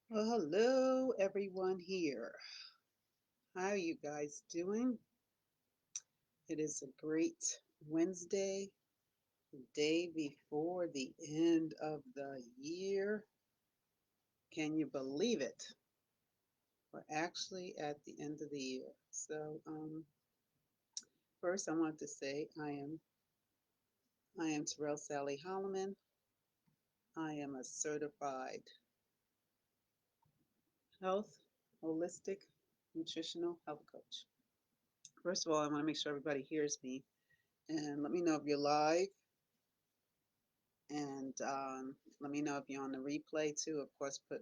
Well, hello everyone here. How are you guys doing? It is a great Wednesday, the day before the end of the year. Can you believe it? We're actually at the end of the year. First, I want to say I am Terrell Sally Holliman. I am a certified health, holistic, nutritional health coach. First of all, I want to make sure everybody hears me and let me know if you're live. And let me know if you're on the replay too. Of course, put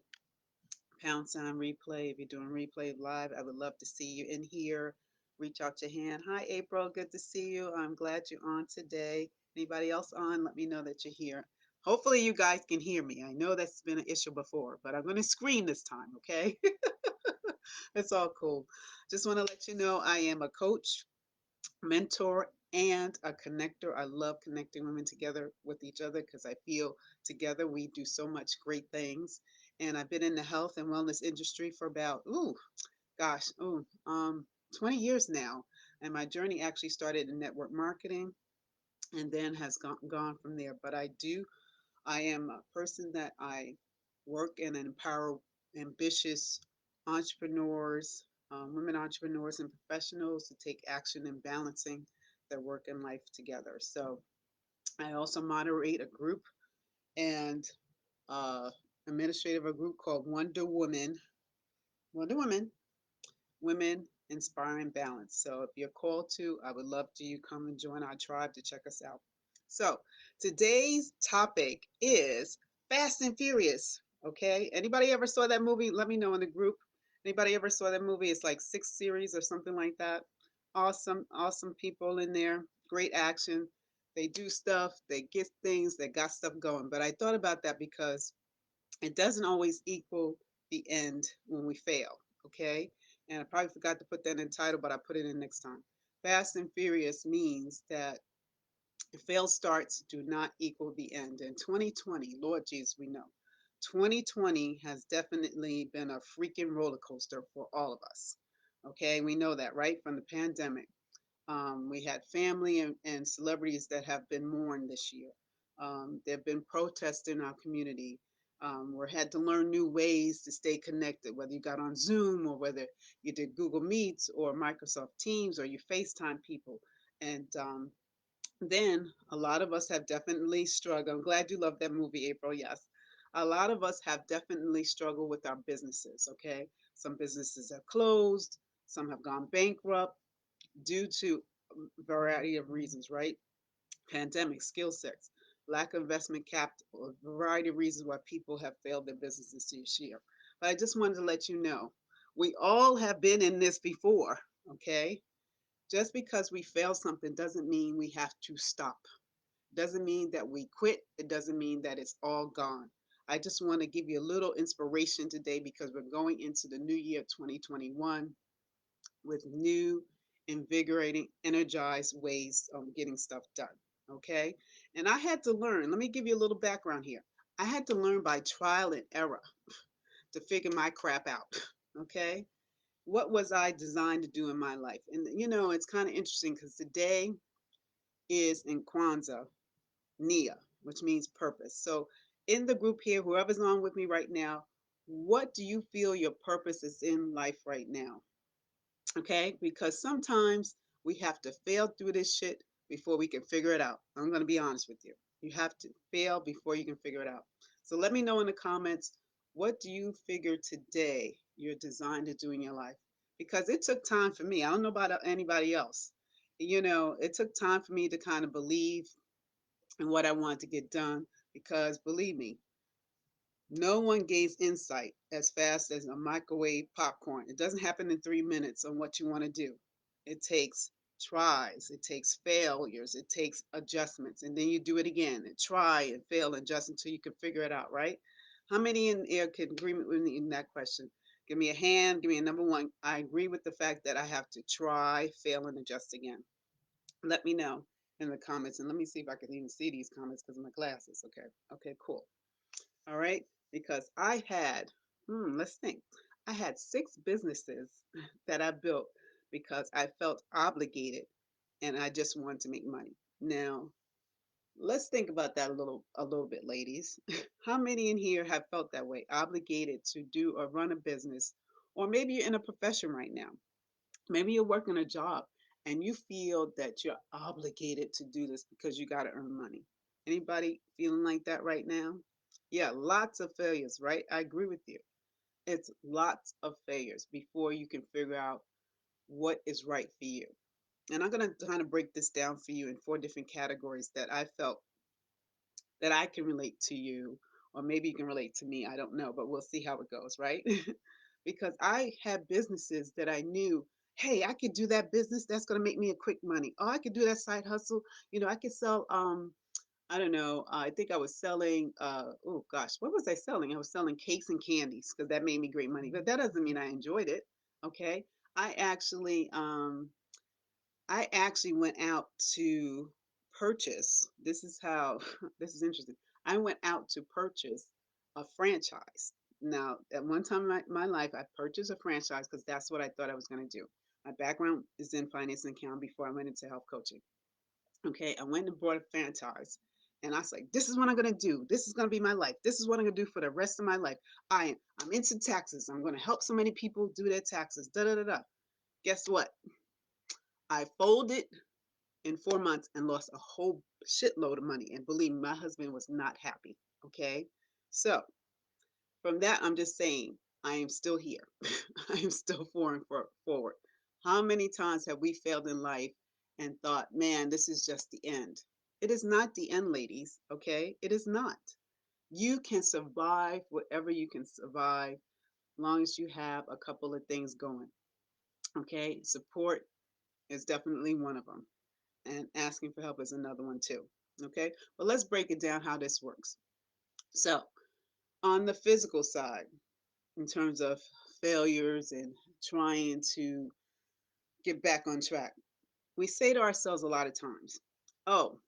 pound sign replay if you're doing replay live. I would love to see you in here. Reach out your hand. Hi, April. Good to see you. I'm glad you're on today. Anybody else on? Let me know that you're here. Hopefully, you guys can hear me. I know that's been an issue before, but I'm going to scream this time, okay? It's all cool. Just want to let you know I am a coach, mentor, and a connector. I love connecting women together with each other because I feel together we do so much great things. And I've been in the health and wellness industry for about, gosh, 20 years now. And my journey actually started in network marketing and then has gone from there. I am a person that I work and empower ambitious entrepreneurs, women entrepreneurs and professionals to take action in balancing their work and life together. So I also moderate a group and uh, administrative a group called Wonder Woman, Women Inspiring Balance. So if you're called to, I would love to you come and join our tribe to check us out. So today's topic is Fast and Furious. Okay. Anybody ever saw that movie? Let me know in the group. Anybody ever saw that movie? It's like 6 series or something like that. Awesome, awesome people in there. Great action. They do stuff, they get things, they got stuff going. But I thought about that because it doesn't always equal the end when we fail. Okay. And I probably forgot to put that in the title, but I put it in next time. Fast and Furious means that failed starts do not equal the end. In 2020, Lord Jesus, we know 2020 has definitely been a freaking roller coaster for all of us. Okay, we know that, right? From the pandemic. We had family and celebrities that have been mourned this year. There have been protests in our community. We had to learn new ways to stay connected, whether you got on Zoom or whether you did Google Meets or Microsoft Teams or you FaceTime people. And then a lot of us have definitely struggled. I'm glad you love that movie, April. Yes. A lot of us have definitely struggled with our businesses. Okay. Some businesses have closed, some have gone bankrupt due to a variety of reasons, right? Pandemic, skill sets, lack of investment capital, a variety of reasons why people have failed their businesses this year. But I just wanted to let you know we all have been in this before. Okay. Just because we fail something doesn't mean we have to stop. Doesn't mean that we quit. It doesn't mean that it's all gone. I just want to give you a little inspiration today because we're going into the new year 2021 with new, invigorating, energized ways of getting stuff done. Okay. And I had to learn, let me give you a little background here. I had to learn by trial and error to figure my crap out. Okay. What was I designed to do in my life? And it's kind of interesting because today is in Kwanzaa, Nia, which means purpose. So, in the group here, whoever's on with me right now, what do you feel your purpose is in life right now? Okay, because sometimes we have to fail through this shit before we can figure it out. I'm going to be honest with you. You have to fail before you can figure it out. So, let me know in the comments, what do you figure today you're designed to do in your life? Because it took time for me. I don't know about anybody else. It took time for me to kind of believe and what I wanted to get done because believe me, no one gains insight as fast as a microwave popcorn. It doesn't happen in 3 minutes on what you want to do. It takes tries, it takes failures, it takes adjustments, and then you do it again and try and fail and adjust until you can figure it out, right? How many in here can agree with me in that question? Give me a hand, give me a number one. I agree with the fact that I have to try, fail, and adjust again. Let me know in the comments. And let me see if I can even see these comments because of my glasses. Okay. Okay, cool. All right. Because I had Let's think. I had six businesses that I built because I felt obligated and I just wanted to make money. Now, let's think about that a little bit, ladies. How many in here have felt that way, obligated to do or run a business, or maybe you're in a profession right now. Maybe you're working a job and you feel that you're obligated to do this because you got to earn money. Anybody feeling like that right now? Yeah, lots of failures, right? I agree with you. It's lots of failures before you can figure out what is right for you. And I'm going to kind of break this down for you in four different categories that I felt that I can relate to you, or maybe you can relate to me. I don't know, but we'll see how it goes, right? Because I had businesses that I knew, hey, I could do that business. That's going to make me a quick money. Oh, I could do that side hustle. I could sell, I don't know. I think I was selling, oh gosh, what was I selling? I was selling cakes and candies because that made me great money, but that doesn't mean I enjoyed it. Okay. I actually, um, I actually went out to purchase. This is how, this is interesting. I went out to purchase a franchise. Now, at one time in my life, I purchased a franchise because that's what I thought I was going to do. My background is in finance and accounting before I went into health coaching. Okay, I went and bought a franchise. And I was like, this is what I'm going to do. This is going to be my life. This is what I'm going to do for the rest of my life. I'm into taxes. I'm going to help so many people do their taxes. Da da da da. Guess what? I folded in 4 months and lost a whole shitload of money. And believe me, my husband was not happy. Okay. So from that, I'm just saying, I am still here. I am still forward. How many times have we failed in life and thought, man, this is just the end? It is not the end, ladies. Okay. It is not. You can survive whatever you can survive, as long as you have a couple of things going. Okay. Support is definitely one of them, and asking for help is another one too. Okay, but let's break it down how this works. So, on the physical side, in terms of failures and trying to get back on track, we say to ourselves a lot of times, oh,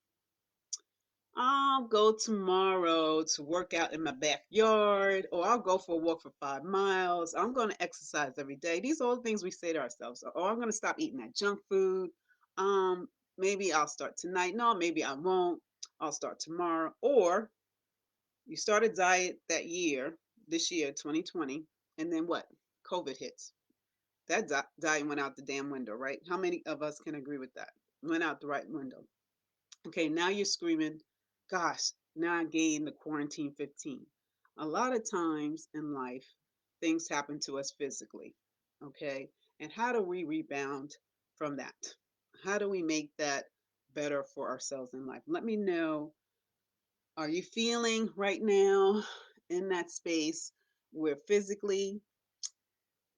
I'll go tomorrow to work out in my backyard, or I'll go for a walk for 5 miles. I'm going to exercise every day. These are all things we say to ourselves. Or I'm going to stop eating that junk food. Um, Maybe I'll start tonight. No, maybe I won't. I'll start tomorrow. Or you start a diet that year, this year, 2020, and then what? COVID hits. That diet went out the damn window, right? How many of us can agree with that? Went out the right window. Okay, now you're screaming, gosh, now I gained the quarantine 15. A lot of times in life, things happen to us physically. Okay, and how do we rebound from that? How do we make that better for ourselves in life? Let me know. Are you feeling right now in that space where physically,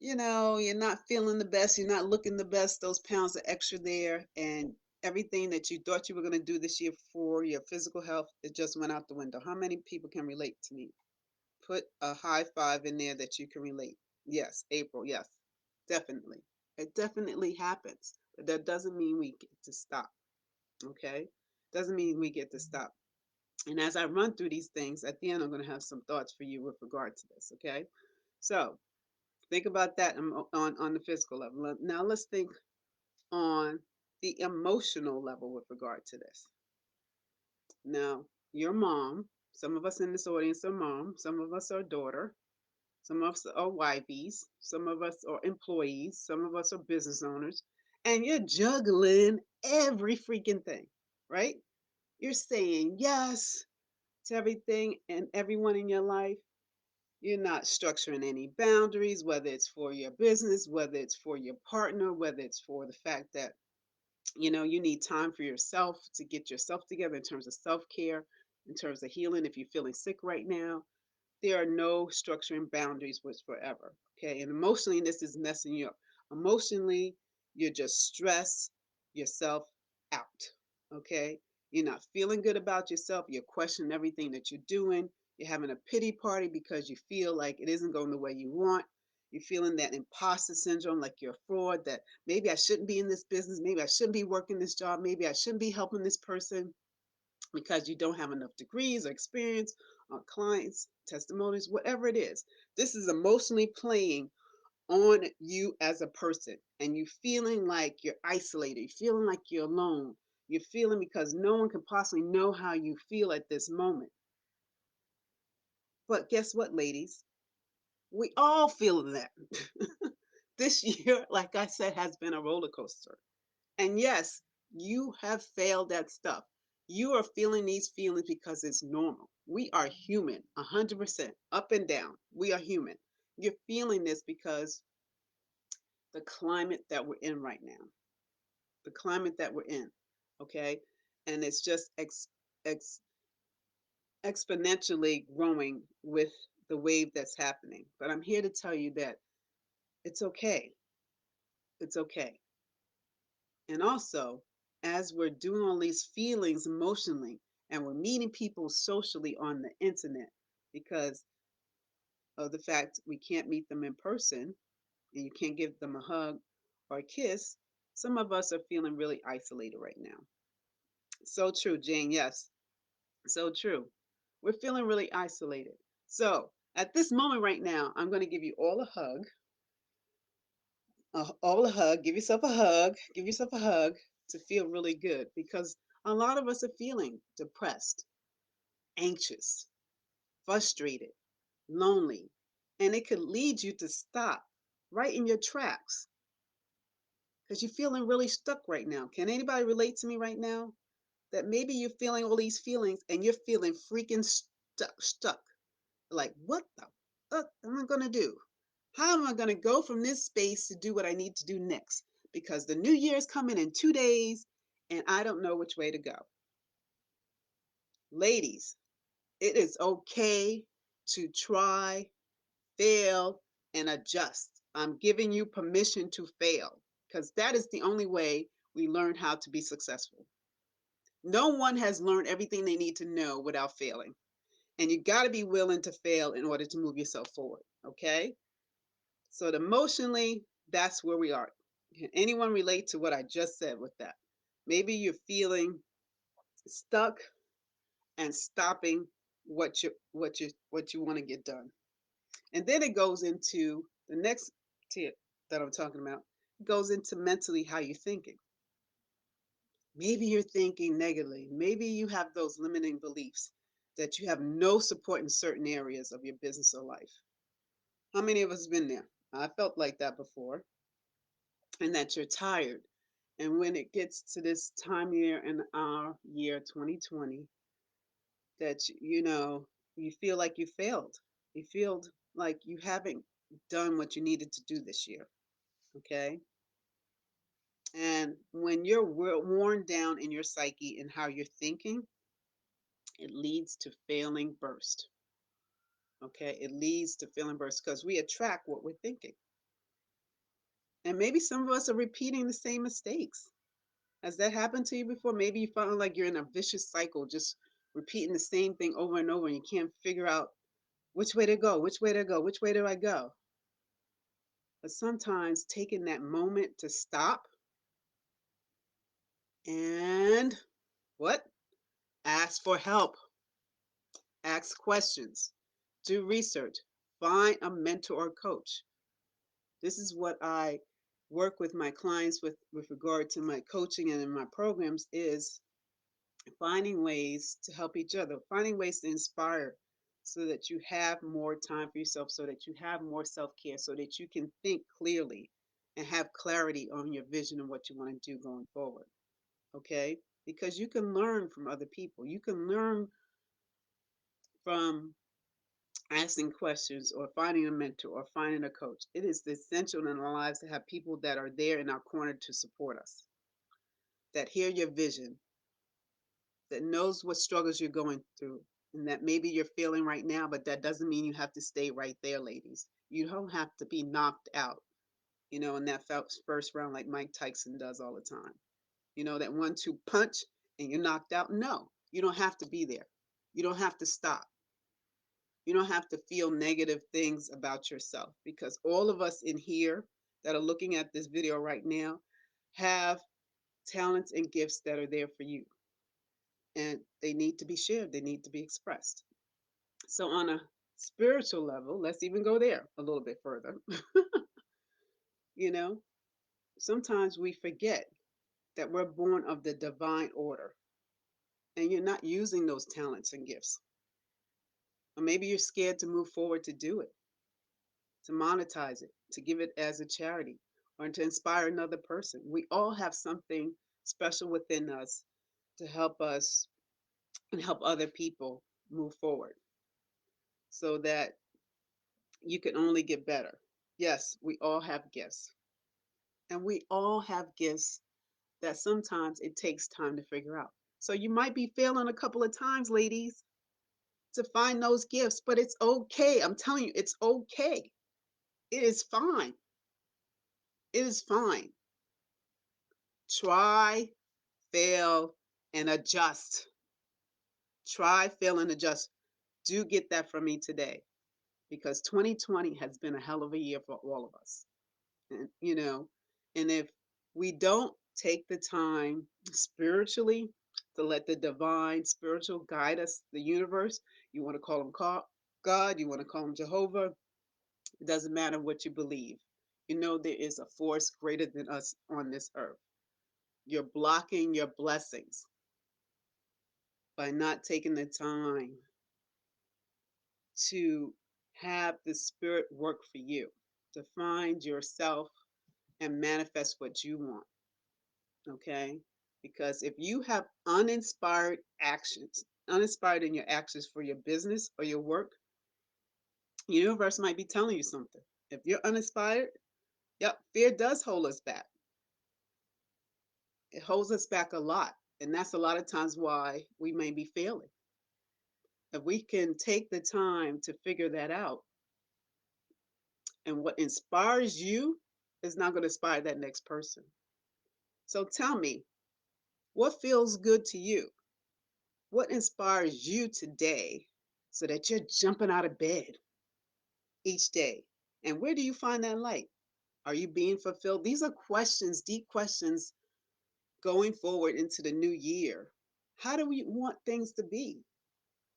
you're not feeling the best, you're not looking the best, those pounds are extra there, and everything that you thought you were going to do this year for your physical health, it just went out the window. How many people can relate to me? Put a high five in there that you can relate. Yes, April, yes, definitely. It definitely happens, but that doesn't mean we get to stop, okay? Doesn't mean we get to stop. And as I run through these things, at the end, I'm going to have some thoughts for you with regard to this, okay? So, think about that on the physical level. Now let's think on the emotional level with regard to this. Now, your mom, some of us in this audience are mom, some of us are daughter, some of us are wifeys, some of us are employees, some of us are business owners, and you're juggling every freaking thing, right? You're saying yes to everything and everyone in your life. You're not structuring any boundaries, whether it's for your business, whether it's for your partner, whether it's for the fact that, you need time for yourself to get yourself together in terms of self care, in terms of healing. If you're feeling sick right now, there are no structuring boundaries with forever. Okay. And emotionally, this is messing you up. Emotionally, you're just stress yourself out. Okay. You're not feeling good about yourself. You're questioning everything that you're doing. You're having a pity party because you feel like it isn't going the way you want. You're feeling that imposter syndrome, like you're a fraud, that maybe I shouldn't be in this business. Maybe I shouldn't be working this job. Maybe I shouldn't be helping this person. because you don't have enough degrees or experience or clients, testimonies, whatever it is. This is emotionally playing on you as a person, and you feeling like you're isolated, you feeling like you're alone, you're feeling because no one can possibly know how you feel at this moment. But guess what, ladies? We all feel that. This year, like I said, has been a roller coaster. And yes, you have failed at stuff. You are feeling these feelings because it's normal. We are human, 100%, up and down. We are human. You're feeling this because the climate that we're in right now, the climate that we're in, okay? And it's just ex, exponentially growing with the wave that's happening. But I'm here to tell you that it's okay. It's okay. And also, as we're doing all these feelings emotionally and we're meeting people socially on the internet because of the fact we can't meet them in person and you can't give them a hug or a kiss, some of us are feeling really isolated right now. So true, Jane. Yes, so true. We're feeling really isolated. So at this moment right now, I'm going to give you all a hug, all a hug. Give yourself a hug. Give yourself a hug to feel really good because a lot of us are feeling depressed, anxious, frustrated, lonely, and it could lead you to stop right in your tracks because you're feeling really stuck right now. Can anybody relate to me right now? That maybe you're feeling all these feelings and you're feeling freaking stuck. Like, what the fuck am I going to do? How am I going to go from this space to do what I need to do next? Because the new year is coming in 2 days and I don't know which way to go. Ladies, it is okay to try, fail, and adjust. I'm giving you permission to fail because that is the only way we learn how to be successful. No one has learned everything they need to know without failing. And you got to be willing to fail in order to move yourself forward. Okay. So emotionally, that's where we are. Can anyone relate to what I just said with that? Maybe you're feeling stuck and stopping what you want to get done. And then it goes into the next tip that I'm talking about. It goes into mentally how you're thinking. Maybe you're thinking negatively. Maybe you have those limiting beliefs that you have no support in certain areas of your business or life. How many of us have been there? I felt like that before, and that you're tired. And when it gets to this time year in our year 2020, that you feel like you failed. You feel like you haven't done what you needed to do this year. Okay. And when you're worn down in your psyche and how you're thinking, it leads to failing burst. Okay. It leads to failing burst because we attract what we're thinking. And maybe some of us are repeating the same mistakes. Has that happened to you before? Maybe you felt like you're in a vicious cycle, just repeating the same thing over and over, and you can't figure out which way to go, which way to go, which way do I go? But sometimes taking that moment to stop and what? Ask for help, ask questions, do research, find a mentor or coach. This is what I work with my clients with regard to my coaching and in my programs is finding ways to help each other, finding ways to inspire so that you have more time for yourself, so that you have more self care, so that you can think clearly and have clarity on your vision and what you want to do going forward. Okay? Because you can learn from other people. You can learn from asking questions or finding a mentor or finding a coach. It is essential in our lives to have people that are there in our corner to support us, that hear your vision, that knows what struggles you're going through and that maybe you're feeling right now, but that doesn't mean you have to stay right there, ladies. You don't have to be knocked out, in that first round like Mike Tyson does all the time. That 1-2 punch and you're knocked out. No, you don't have to be there. You don't have to stop. You don't have to feel negative things about yourself because all of us in here that are looking at this video right now have talents and gifts that are there for you. and they need to be shared, they need to be expressed. So, on a spiritual level, let's even go there a little bit further. you know, Sometimes we forget that we're born of the divine order and you're not using those talents and gifts. Or maybe you're scared to move forward to do it, to monetize it, to give it as a charity, or to inspire another person. We all have something special within us to help us and help other people move forward so that you can only get better. Yes, we all have gifts, and we all have gifts that sometimes it takes time to figure out. So you might be failing a couple of times, ladies, to find those gifts, but it's okay. I'm telling you, it's okay. It is fine. It is fine. Try, fail, and adjust. Try, fail, and adjust. Do get that from me today because 2020 has been a hell of a year for all of us. And and if we don't take the time spiritually to let the divine spiritual guide us, the universe, you want to call him God, you want to call him Jehovah, it doesn't matter what you believe. There is a force greater than us on this earth. You're blocking your blessings by not taking the time to have the spirit work for you, to find yourself and manifest what you want. Okay? Because if you have uninspired actions, uninspired in your actions for your business or your work, the universe might be telling you something. If you're uninspired, yep, fear does hold us back. It holds us back a lot. And that's a lot of times why we may be failing. If we can take the time to figure that out, and what inspires you is not going to inspire that next person. So tell me, what feels good to you? What inspires you today so that you're jumping out of bed each day? And where do you find that light? Are you being fulfilled? These are questions, deep questions going forward into the new year. How do we want things to be?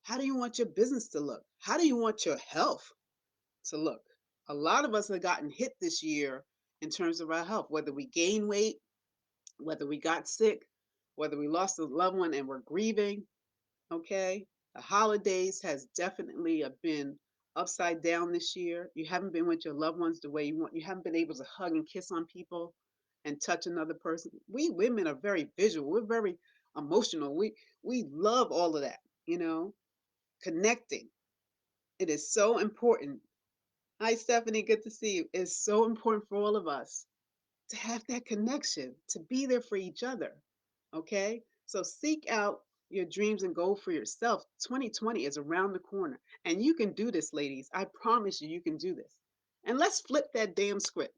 How do you want your business to look? How do you want your health to look? A lot of us have gotten hit this year in terms of our health, whether we gain weight, whether we got sick, whether we lost a loved one and we're grieving. Okay, the holidays has definitely been upside down this year. You haven't been with your loved ones the way you want. You haven't been able to hug and kiss on people and touch another person. We women are very visual. We're very emotional. We love all of that, connecting. It is so important. Hi, Stephanie. Good to see you. It's so important for all of us to have that connection, to be there for each other. Okay? So seek out your dreams and goal for yourself. 2020 is around the corner. And you can do this, ladies. I promise you, you can do this. And let's flip that damn script.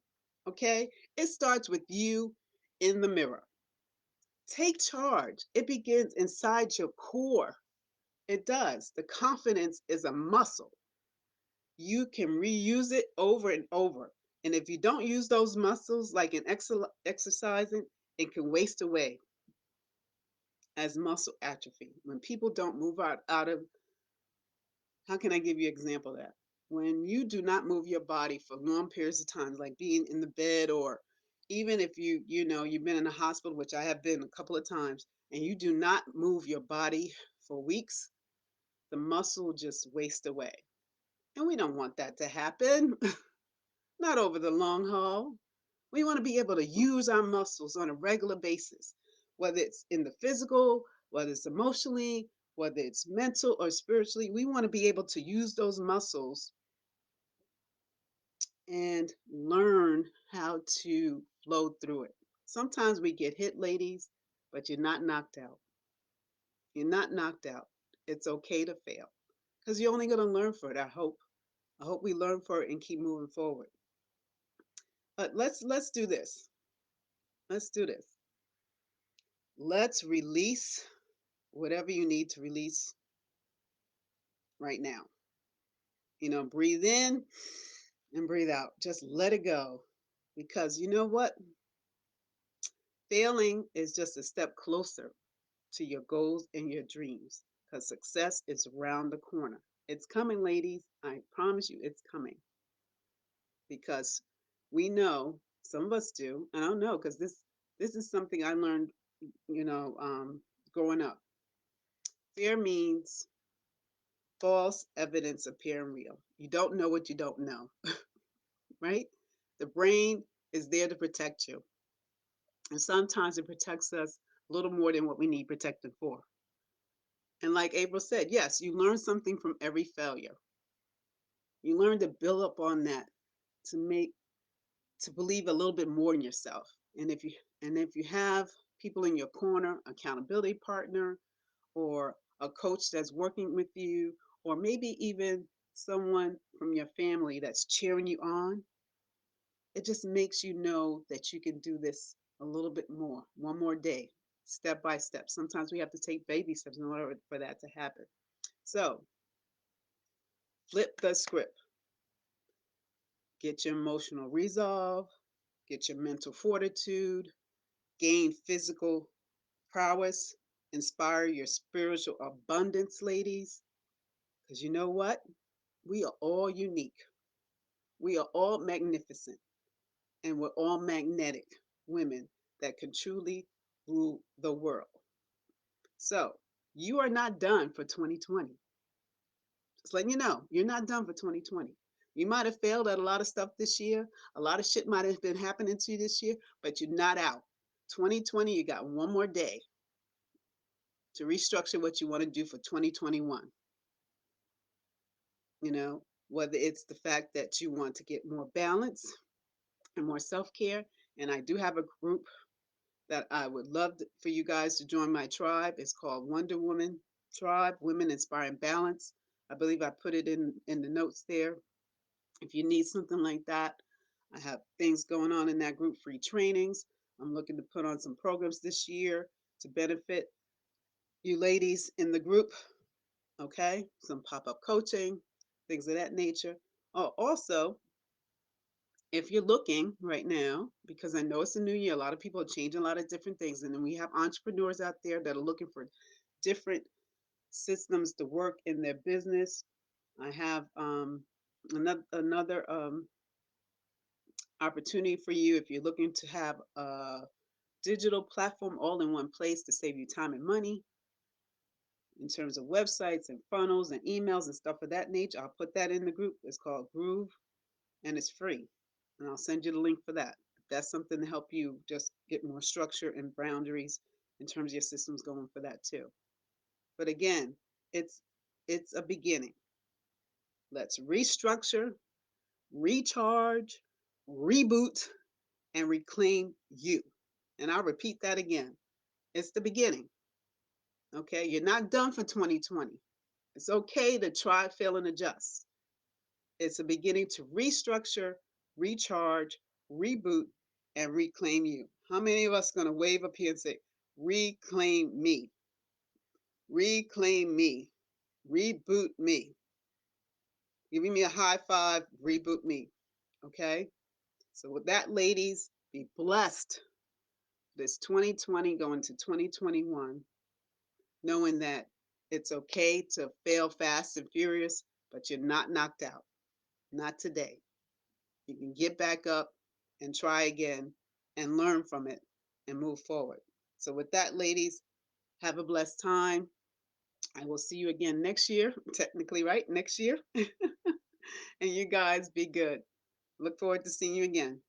Okay? It starts with you in the mirror. Take charge. It begins inside your core. It does. The confidence is a muscle. You can reuse it over and over. And if you don't use those muscles, like in exercising, it can waste away as muscle atrophy. When people don't move out of, how can I give you an example of that? When you do not move your body for long periods of time, like being in the bed, or even if you've been in a hospital, which I have been a couple of times, and you do not move your body for weeks, the muscle just wastes away. And we don't want that to happen. Not over the long haul. We want to be able to use our muscles on a regular basis, whether it's in the physical, whether it's emotionally, whether it's mental or spiritually. We want to be able to use those muscles and learn how to flow through it. Sometimes we get hit, ladies, but you're not knocked out. You're not knocked out. It's okay to fail because you're only going to learn for it. I hope. I hope we learn for it and keep moving forward. But let's do this. Let's do this. Let's release whatever you need to release right now. Breathe in and breathe out. Just let it go. Because you know what? Failing is just a step closer to your goals and your dreams because success is around the corner. It's coming, ladies. I promise you it's coming because we know, some of us do. I don't know because this is something I learned, you know, growing up. Fear means false evidence appearing real. You don't know what you don't know, right? The brain is there to protect you. And sometimes it protects us a little more than what we need protecting for. And like April said, yes, you learn something from every failure. You learn to build up on that to make to believe a little bit more in yourself. And if you have people in your corner, accountability partner, or a coach that's working with you, or maybe even someone from your family that's cheering you on, it just makes you know that you can do this a little bit more, one more day, step by step. Sometimes we have to take baby steps in order for that to happen. So flip the script, get your emotional resolve, get your mental fortitude, gain physical prowess, inspire your spiritual abundance, ladies. Because you know what? We are all unique. We are all magnificent. And we're all magnetic women that can truly rule the world. So you are not done for 2020. Just letting you know, you're not done for 2020. You might have failed at a lot of stuff this year. A lot of shit might have been happening to you this year, but you're not out. 2020, you got one more day to restructure what you want to do for 2021. You know, whether it's the fact that you want to get more balance and more self care. And I do have a group that I would love for you guys to join my tribe. It's called Wonder Woman Tribe, Women Inspiring Balance. I believe I put it in the notes there. If you need something like that, I have things going on in that group, free trainings. I'm looking to put on some programs this year to benefit you ladies in the group. Okay, some pop-up coaching, things of that nature. Oh, also, if you're looking right now, because I know it's a new year, a lot of people are changing a lot of different things, and then we have entrepreneurs out there that are looking for different systems to work in their business. I have another opportunity for you if you're looking to have a digital platform all in one place to save you time and money in terms of websites and funnels and emails and stuff of that nature. I'll put that in the group. It's called Groove and it's free. And I'll send you the link for that. If that's something to help you just get more structure and boundaries in terms of your systems going for that too. But again, it's it's a beginning. Let's restructure, recharge, reboot, and reclaim you. And I'll repeat that again. It's the beginning. Okay, you're not done for 2020. It's okay to try, fail, and adjust. It's a beginning to restructure, recharge, reboot, and reclaim you. How many of us are going to wave up here and say, reclaim me, reclaim me, reboot me? Giving me a high five, reboot me. Okay? So, with that, ladies, be blessed this 2020 going to 2021, knowing that it's okay to fail fast and furious, but you're not knocked out. Not today. You can get back up and try again and learn from it and move forward. So, with that, ladies, have a blessed time. I will see you again next year, technically, right? Next year. And you guys be good. Look forward to seeing you again.